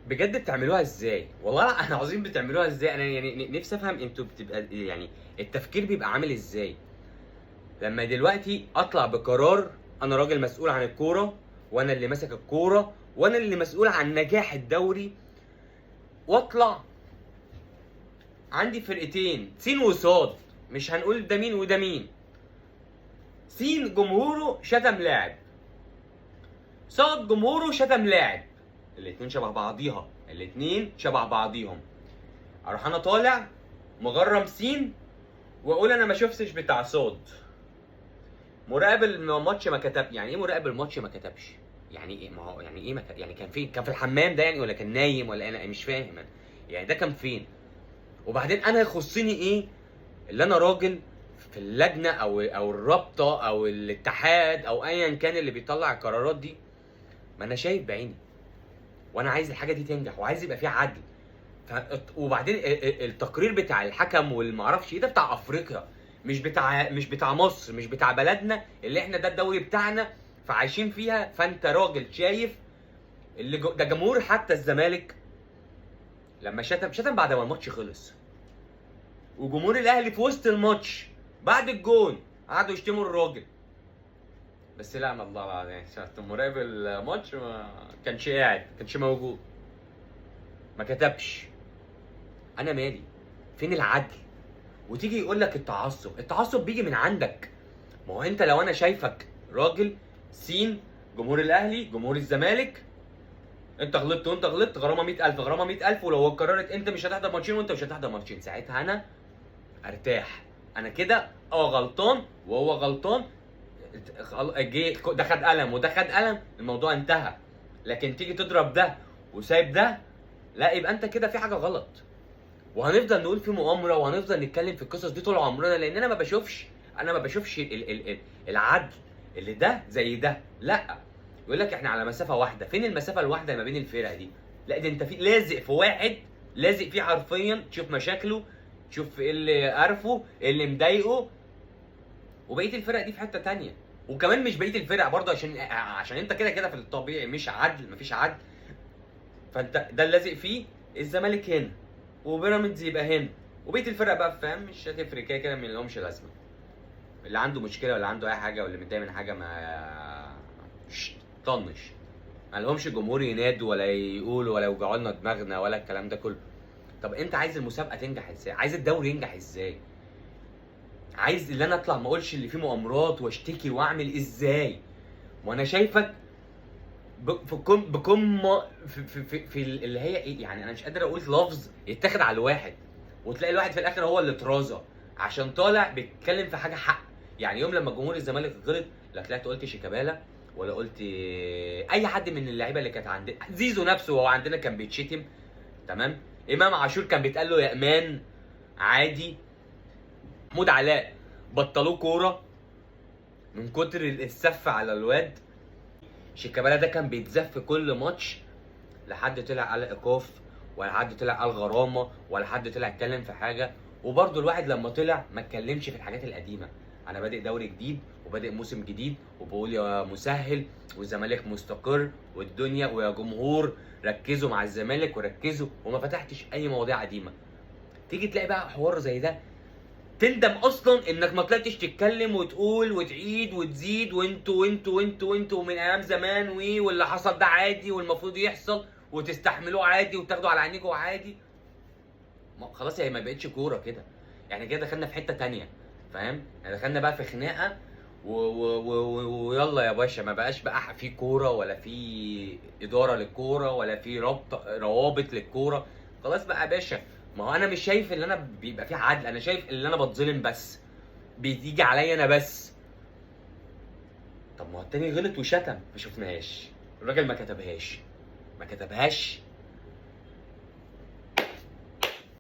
بجد بتعملوها ازاي؟ والله انا عظيم بتعملوها ازاي؟ انا يعني نفسي افهم انتوا بتبقى يعني التفكير بيبقى عامل ازاي لما دلوقتي اطلع بقرار. انا راجل مسؤول عن الكوره، وانا اللي ماسك الكوره، وانا اللي مسؤول عن نجاح الدوري، واطلع عندي فرقتين سين وصاد، مش هنقول ده مين وده مين. سين جمهوره شتم لاعب، صاد جمهوره شتم لاعب، الاتنين شبه بعضيها، الاتنين شبه بعضيهم. اروح انا طالع مغرم سين واقول انا ما شفتش بتاع صاد. مراقب الماتش ما كتب. يعني ايه مراقب الماتش ما كتبش؟ يعني ايه؟ ما هو يعني ايه يعني كان فين؟ كان في الحمام ده يعني، ولا كان نايم، ولا انا مش فاهم أنا. يعني ده كان فين؟ وبعدين انا يخصني ايه اللي انا راجل في اللجنه او الرابطه او الاتحاد او ايا كان اللي بيطلع القرارات دي؟ ما انا شايف بعيني، وانا عايز الحاجه دي تنجح، وعايز يبقى فيها عدل. ف... وبعدين التقرير بتاع الحكم والمعرفش ايه ده بتاع افريقيا، مش بتاع مصر، مش بتاع بلدنا اللي احنا ده الدوري بتاعنا فعايشين فيها. فانت راجل شايف ده جمهور حتى الزمالك لما شتم بعد ما الماتش خلص، وجمهور الاهلي في وسط الماتش بعد الجون قعدوا يشتموا الراجل. بس لا، ما الله العظيم مراقب الماتش ما كانش قاعد، ما كانش موجود، ما كتبش. انا مالي؟ فين العدل؟ وتيجي يقول لك التعصب بيجي من عندك. ما هو انت لو انا شايفك راجل سين، جمهور الاهلي جمهور الزمالك، انت غلطت وانت غلطت، غرامه 100,000 غرامه 100,000، ولو قررت انت مش هتحضر ماتشين وانت مش هتحضر ماتشين، ساعتها انا ارتاح. انا كده غلطان وهو غلطان، ده خد قلم وده خد قلم، الموضوع انتهى. لكن تيجي تضرب ده وسايب ده، لا، يبقى انت كده في حاجه غلط. وهنفضل نقول في مؤامره، وهنفضل نتكلم في القصص دي طول عمرنا، لان انا ما بشوفش العدل اللي ده زي ده. لا، يقول لك احنا على مسافه واحده. فين المسافه الواحده ما بين الفرق دي؟ لا، ده انت في لازق في واحد، لازق فيه حرفيا، تشوف مشاكله، تشوف ايه اللي قرفه، ايه اللي مضايقه، وبقيه الفرق دي في حته تانية. وكمان مش بقيه الفرق برضه، عشان انت كده كده في الطبيعي مش عدل، مفيش عدل. فانت ده اللازق فيه الزمالك هنا، وبيراميدز يبقى هنا، وبقيه الفرق بقى فاهم مش هتفرق، كده كده ما لهمش لازمه. اللي عنده مشكله ولا عنده اي حاجه واللي متضايق من حاجه ما طنش، ما لهمش جمهور ينادوا ولا يقولوا ولا يوجعوا لنا دماغنا ولا الكلام ده كله. طب انت عايز المسابقه تنجح ازاي؟ عايز الدوري ينجح ازاي؟ عايز اللي انا اطلع ما اقولش اللي فيه مؤامرات واشتكي واعمل ازاي؟ وانا شايفك في اللي هي ايه يعني، انا مش قادر اقول لفظ يتاخد على الواحد، وتلاقي الواحد في الاخر هو اللي اترازى عشان طالع بيتكلم في حاجه حق. يعني يوم لما جمهور الزمالك غلط، لا طلعت قلت شيكابالا ولا قلت اي حد من اللعيبه اللي كانت عندنا، زيزو نفسه وهو عندنا كان بيتشتم، تمام؟ امام عاشور كان بيتقال له يا امان عادي، محمود علاء بطلوه كوره من كتر السف على الواد، شيكابالا ده كان بيتزف كل ماتش، لا حد طلع قال ايقاف، ولا حد طلع قال غرامه، ولا حد طلع اتكلم في حاجه. وبرده الواحد لما طلع ما اتكلمش في الحاجات القديمه. انا بادئ دوري جديد وبادئ موسم جديد، وبقول يا مسهل والزمالك مستقر والدنيا، ويا جمهور ركزوا مع الزمالك وركزوا، وما فتحتش اي مواضيع قديمه. تيجي تلاقي بقى حوار زي ده، تندم اصلا انك ما طلعتش تتكلم وتقول وتعيد وتزيد، وانتوا من ايام زمان، واللي حصل ده عادي والمفروض يحصل، وتستحملوه عادي وتاخدوا على عينيكوا عادي. خلاص، هي ما بقتش كوره كده، يعني كده دخلنا في حته تانية، فاهم؟ يعني دخلنا بقى في خناقه ويلا يا باشا، ما بقاش بقى في كوره، ولا في اداره للكوره، ولا في روابط للكوره. خلاص بقى يا باشا، ما هو انا مش شايف ان انا بيبقى في عدل، انا شايف ان انا بتظلم بس، بتيجي عليا انا بس. طب ما هو التاني غلط وشتم ما شفناهاش، الراجل ما كتبهاش،